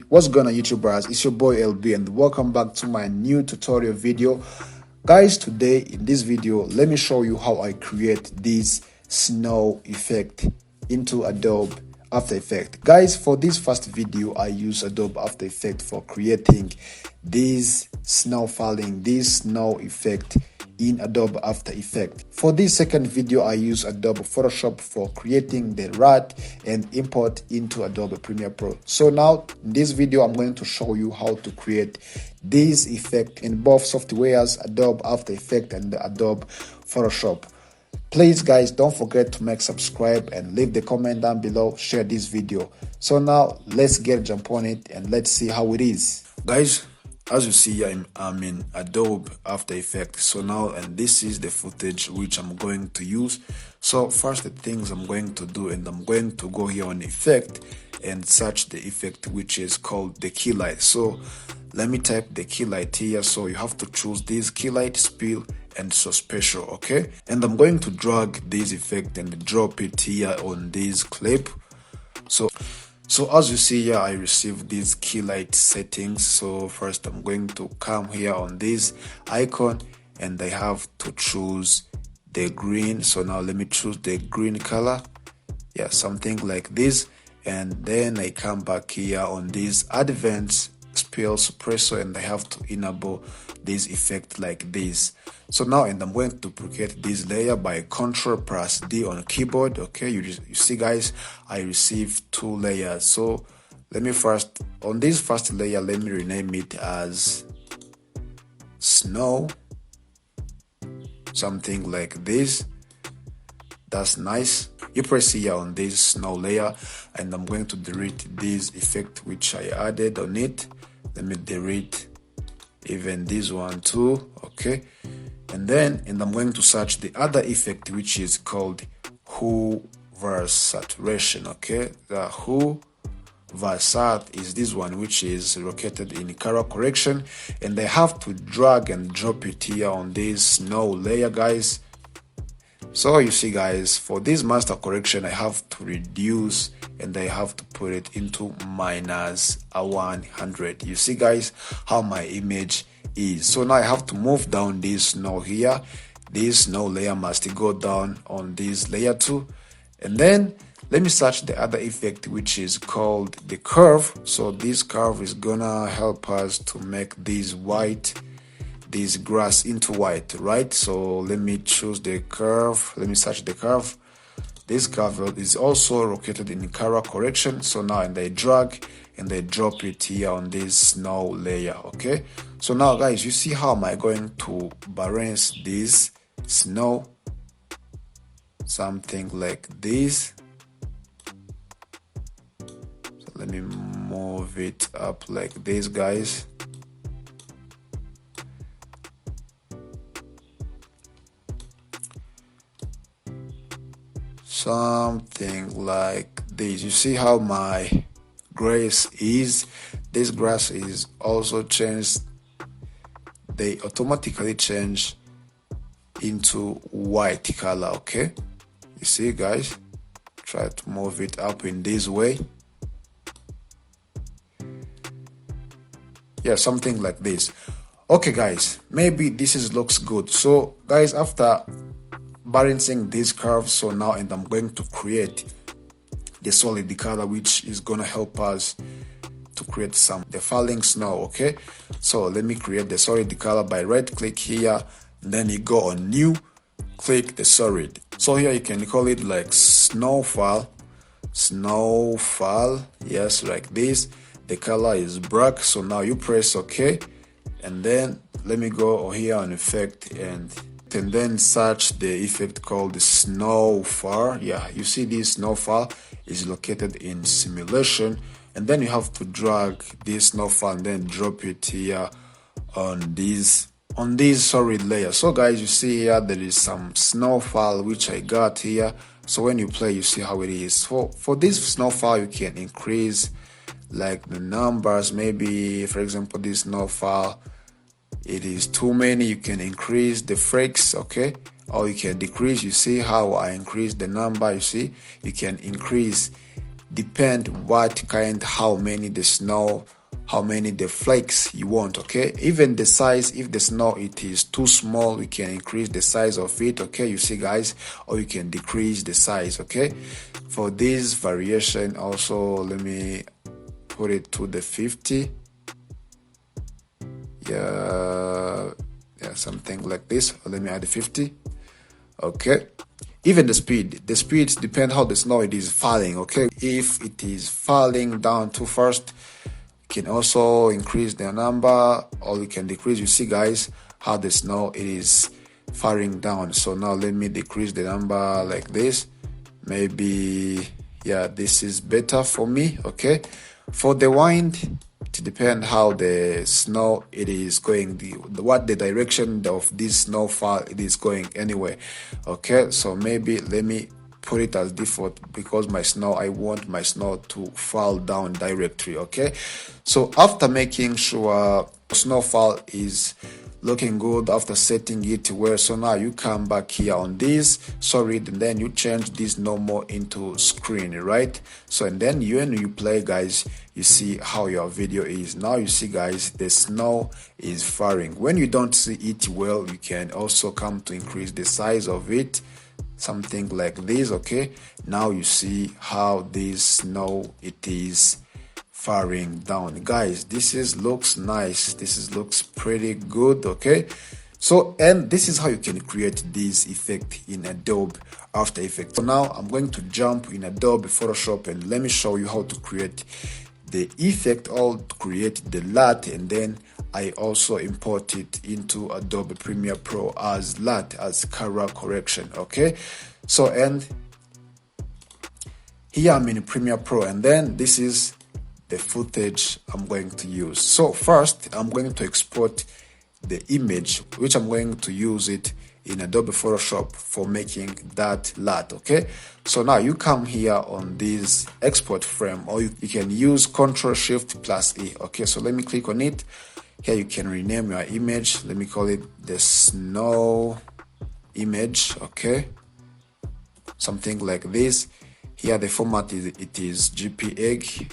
What's going on, YouTubers? It's your boy LB and welcome back to my new tutorial video. Guys, today in this video, let me show you how I create this snow effect into Adobe After Effects. Guys, for this first video, I use Adobe After Effects for creating this snow falling, this snow effect in Adobe After Effects. For this second video, I use Adobe Photoshop for creating the RAD and import into Adobe Premiere Pro. So now in this video, I'm going to show you how to create this effect in both softwares, Adobe After Effects and Adobe Photoshop. Please guys, don't forget to subscribe and leave the comment down below, share this video. So now let's jump on it and let's see how it is. Guys, as you see, I'm in Adobe After Effects. So now, and this is the footage which I'm going to use. So first, the things I'm going to do, and I'm going to go here on Effect and search the effect which is called the key light. So let me type the key light here. So you have to choose this key light, spill, and so special, okay? And I'm going to drag this effect and drop it here on this clip. So as you see here, I received these key light settings. So first I'm going to come here on this icon and I have to choose the green. So now let me choose the green color. Yeah, something like this. And then I come back here on this advanced spill suppressor and I have to enable this effect like this. So now, and I'm going to duplicate this layer by Ctrl+D on keyboard. Okay, you see guys, I received two layers. So let me first, on this first layer, let me rename it as snow, something like this. That's nice. You press here on this snow layer and I'm going to delete this effect which I added on it. Let me delete even this one too. Okay, and then I'm going to search the other effect which is called Hoover saturation. Okay, the Hoover sat is this one which is located in color correction, and I have to drag and drop it here on this snow layer, guys. So you see guys, for this master correction I have to reduce and I have to put it into -100. You see guys how my image is. So now I have to move down this snow here. This snow layer must go down on this layer too. And then let me search the other effect which is called the curve. So this curve is gonna help us to make this white, this grass into white, right? So let me choose the curve. Let me search the curve. This curve is also located in color correction. So now, and I drag and I drop it here on this snow layer. Okay, so now guys, you see how am I going to balance this snow, something like this. So let me move it up like this, guys. Something like this. You see how my grass is. This grass is also changed. They automatically change into white color. Okay, you see guys, try to move it up in this way. Yeah, something like this. Okay guys, maybe this looks good. So guys, after balancing this curve, so now, and I'm going to create the solid color which is gonna help us to create the falling snow. Okay, so let me create the solid color by right click here, and then you go on new, click the solid. So here you can call it like snowfall, yes, like this. The color is black. So now you press OK, and then let me go here on effect and then search the effect called the snowfall. Yeah, you see this snowfall is located in simulation, and then you have to drag this snowfall and then drop it here on this solid layer. So guys, you see here there is some snowfall which I got here. So when you play, you see how it is. For this snowfall, you can increase like the numbers. Maybe for example, this snowfall, it is too many, you can increase the flakes, okay, or you can decrease. You see how I increase the number. You see, you can increase, depend what kind, how many the snow how many the flakes you want. Okay, even the size, if the snow it is too small, we can increase the size of it. Okay, you see guys, or you can decrease the size. Okay, for this variation also, let me put it to the 50. Yeah, something like this. Let me add 50. Okay, even the speeds depend how the snow it is falling. Okay, if it is falling down too fast, you can also increase the number, or you can decrease. You see guys how the snow it is falling down. So now let me decrease the number like this. Maybe, yeah, this is better for me. Okay, for the wind, it depends how the snow it is going, what the direction of this snowfall it is going anyway. Okay, so maybe let me put it as default, because I want my snow to fall down directly. Okay, so after making sure snowfall is looking good, after setting it well, so now you come back here on this, and then you change this normal into screen, right? So and then when you play guys, you see how your video is. Now you see guys, the snow is falling. When you don't see it well, you can also come to increase the size of it, something like this. Okay, now you see how this snow it is falling down. Guys, looks nice, looks pretty good. Okay, so and this is how you can create this effect in Adobe After Effects. So now I'm going to jump in Adobe Photoshop and let me show you how to create the effect, or to create the LUT, and then I also import it into Adobe Premiere Pro as LUT, as color correction. Okay, so and here I'm in Premiere Pro, and then this is the footage I'm going to use. So first I'm going to export the image, which I'm going to use it in Adobe Photoshop for making that LUT. Okay, so now you come here on this export frame, or you can use Ctrl+Shift+E. Okay, so let me click on it. Here you can rename your image. Let me call it the snow image. Okay, something like this. Here the format is JPEG,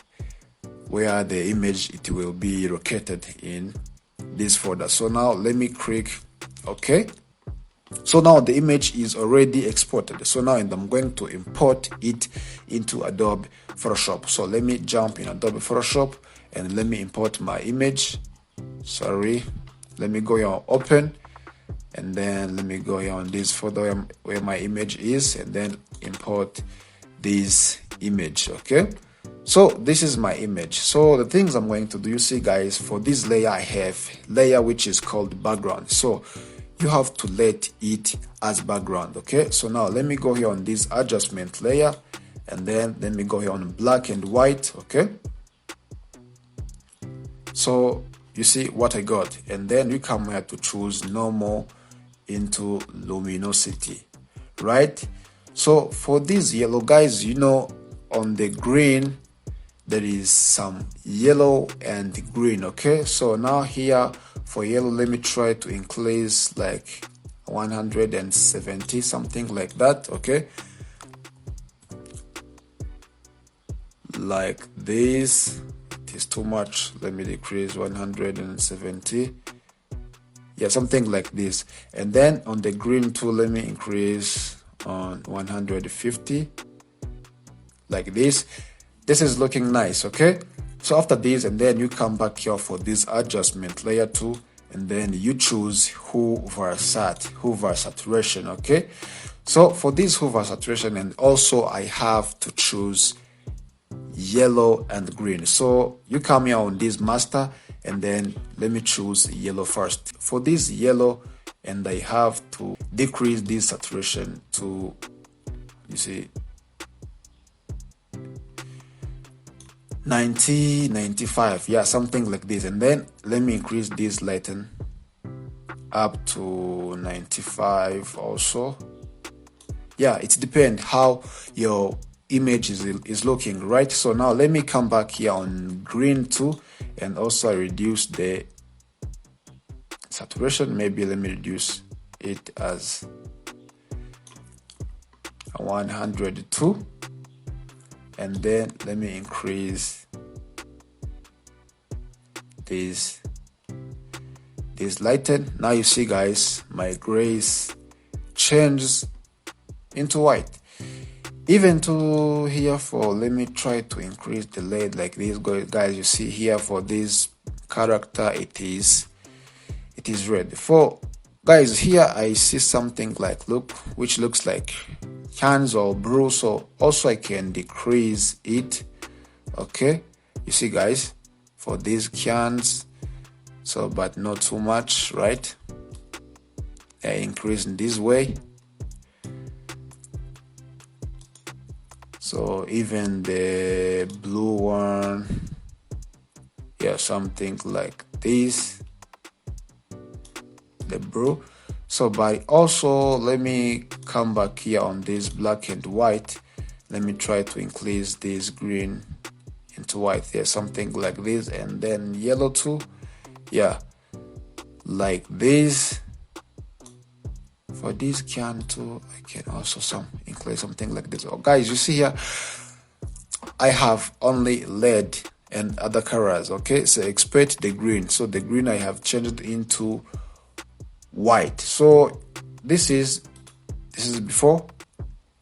where the image it will be located in this folder. So now let me click OK. So now the image is already exported. So now I'm going to import it into Adobe Photoshop. So let me jump in Adobe Photoshop and let me import my image. Let me go here on open, and then let me go here on this folder where my image is, and then import this image. Okay, so this is my image. So the things I'm going to do, you see guys, for this layer I have layer which is called background. So you have to let it as background. Okay, so now let me go here on this adjustment layer, and then let me go here on black and white. Okay, so you see what I got, and then you come here to choose normal into luminosity, right? So for this yellow guys, you know, on the green there is some yellow and green. Okay, so now here for yellow, let me try to increase like 170, something like that. Okay, like this. It is too much. Let me decrease 170. Yeah, something like this. And then on the green too, let me increase on 150, like this. This is looking nice. Okay, so after this, and then you come back here for this adjustment layer 2, and then you choose hover saturation. Okay, so for this hover saturation, and also I have to choose yellow and green. So you come here on this master, and then let me choose yellow first. For this yellow, and I have to decrease this saturation to, you see, 90, 95, yeah, something like this. And then let me increase this lighten up to 95 also. Yeah, it depends how your image is looking, right? So now let me come back here on green too, and also reduce the saturation. Maybe let me reduce it as 102, and then let me increase this lighten. Now you see guys, my grays changes into white. Even to here for, let me try to increase the lead like this guys. You see here for this character it is red. For guys here I see something like which looks like hands or brew, so also I can decrease it. Okay, you see guys, for these cans, so but not too much, right? I increase in this way. So even the blue one, yeah, something like this, the brew. So but also let me come back here on this black and white. Let me try to increase this green into white, yeah, something like this, and then yellow too, yeah, like this. For this can too, I can also include something like this. Oh guys, you see here I have only lead and other colors. Okay, so expect the green. So the green I have changed into white. So this is before,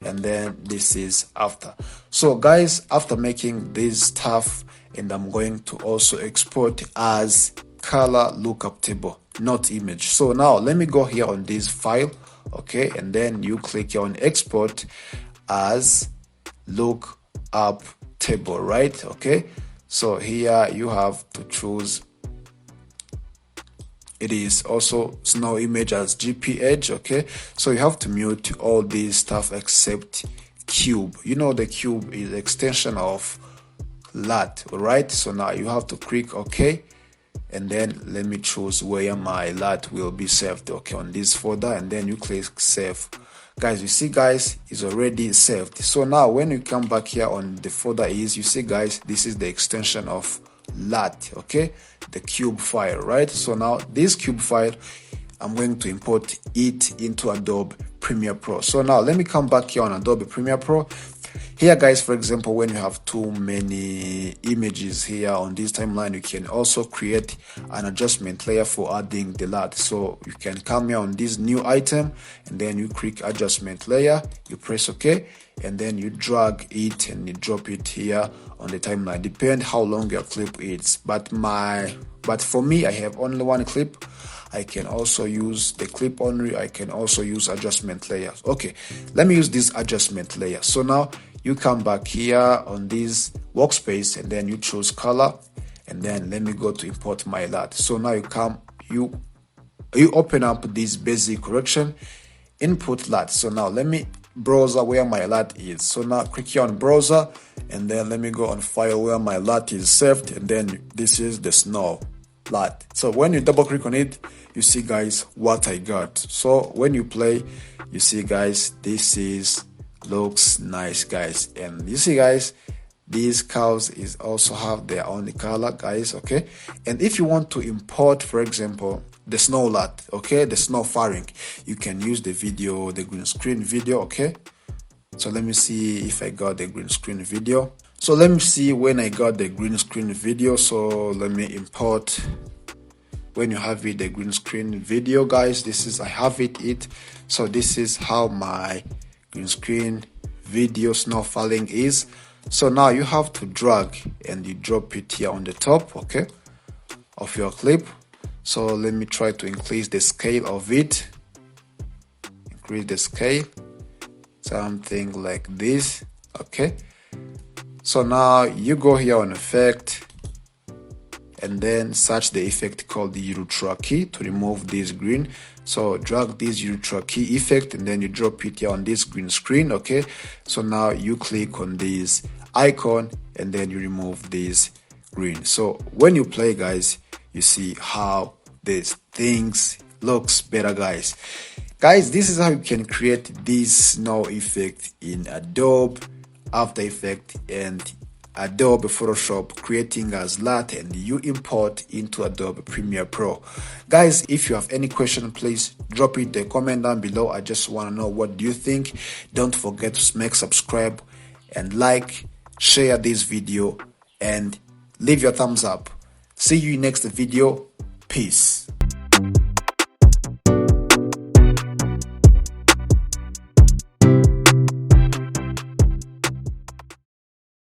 and then this is after. So guys, after making this stuff, and I'm going to also export as color lookup table, not image. So now let me go here on this file, okay, and then you click here on export as lookup table, right? Okay, so here you have to choose, it is also snow image as GPH. Okay, so you have to mute all this stuff except cube. You know the cube is extension of LUT, right? So now you have to click OK, and then let me choose where my LUT will be saved. Okay, on this folder, and then you click save. Guys, you see guys, it's already saved. So now when you come back here on the folder you see guys, this is the extension of LUT, okay, the cube file, right? So now this cube file, I'm going to import it into Adobe Premiere Pro. So now let me come back here on Adobe Premiere Pro. Here guys, for example, when you have too many images here on this timeline, you can also create an adjustment layer for adding the LUT. So you can come here on this new item, and then you click adjustment layer, you press OK, and then you drag it and you drop it here on the timeline. Depend how long your clip is, but for me I have only one clip. I can also use the clip only, I can also use adjustment layers. Okay, let me use this adjustment layer. So now you come back here on this workspace, and then you choose color, and then let me go to import my LUT. So now you open up this basic correction, input LUT. So now let me browser where my LUT is. So now click here on browser, and then let me go on file where my LUT is saved, and then this is the snow LUT. So when you double click on it, you see guys what I got. So when you play, you see guys, this looks nice guys, and you see guys, these cows is also have their own color guys. Okay, and if you want to import, for example, the snow LUT, okay, the snow firing, you can use the green screen video. Okay, so let me see if I got the green screen video. So let me see when I got the green screen video. So let me import. When you have it, the green screen video guys, I have it. So this is how my green screen video snow falling is. So now you have to drag and you drop it here on the top, okay, of your clip. So let me try to increase the scale of it. Increase the scale, something like this. Okay, so now you go here on effect, and then search the effect called the ultra key to remove this green. So drag this ultra key effect, and then you drop it here on this green screen. Okay, so now you click on this icon, and then you remove this green. So when you play guys, you see how these things looks better guys. This is how you can create this snow effect in Adobe After Effects and Adobe Photoshop, creating as LUT, and you import into Adobe Premiere Pro. Guys, if you have any question, please drop it in the comment down below. I just want to know what do you think. Don't forget to make subscribe and like, share this video, and leave your thumbs up. See you next video. Peace.